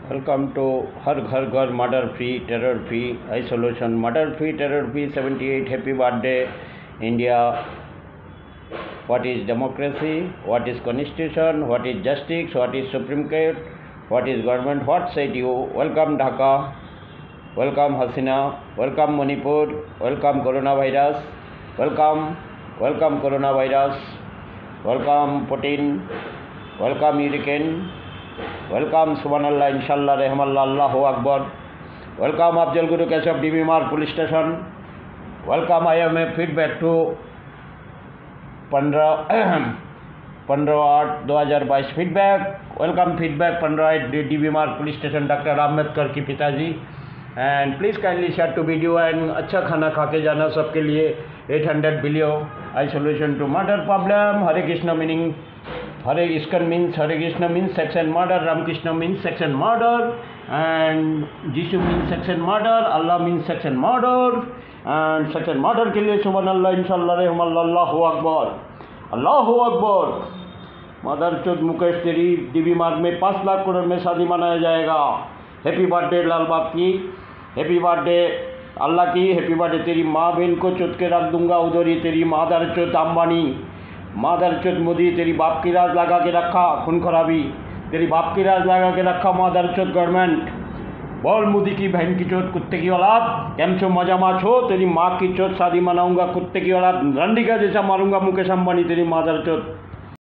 Welcome to Har Ghar Ghar Murder Free, Terror Free, Isolation, Murder Free, Terror Free 78. Happy birthday, India. What is democracy? What is constitution? What is justice? What is Supreme Court? What is government? What said you? Welcome Dhaka. Welcome Hasina. Welcome Manipur. Welcome coronavirus. Welcome coronavirus. Welcome Putin. Welcome Hurricane. Welcome Subhanallah, Inshallah, Rahmallah, Allahu Akbar. Welcome Afzal Guru Keshav DB Police Station. Welcome. I am a feedback to 15/8/2022 feedback. Welcome feedback 15/8 DB Police Station Dr. Ambedkar की पिताजी. And please kindly share to video and अच्छा खाना खा के जाना सबके लिए. 800 billion isolation to murder problem. Hare Krishna meaning Hare ISKCON means Hare Krishna means sex and murder, Ramakrishna means sex and murder, and Jesus means sex and murder, Allah means sex and murder, and sex and murder के लिए Subhanallah, Inshallah, Rahmallah, Allahu Akbar, Allahu Akbar. मदर चौथ मुकेश तेरी DB मार्ग में 5 लाख करोड़ में शादी मनाया जाएगा. हैप्पी बर्थडे लाल बाप की, हैप्पी बर्थडे अल्लाह की, हैप्पी बर्थडे. तेरी माँ बहन को चुत के रख दूंगा उधर ही. तेरी मादर चौथ अंबानी, मादर चौथ मोदी, तेरी बाप की राज लगा के रखा. खून खराबी तेरी बाप की राज लगा के रखा. मादर चौथ गवर्नमेंट बोल मोदी की बहन की चौथ कुत्ते की औलाद. कैम छो मजा माँ छो. तेरी माँ की चौथ शादी मनाऊंगा कुत्ते की औलाद. रंडी का जैसा मारूंगा मुकेश अंबानी तेरी मादर चौथ.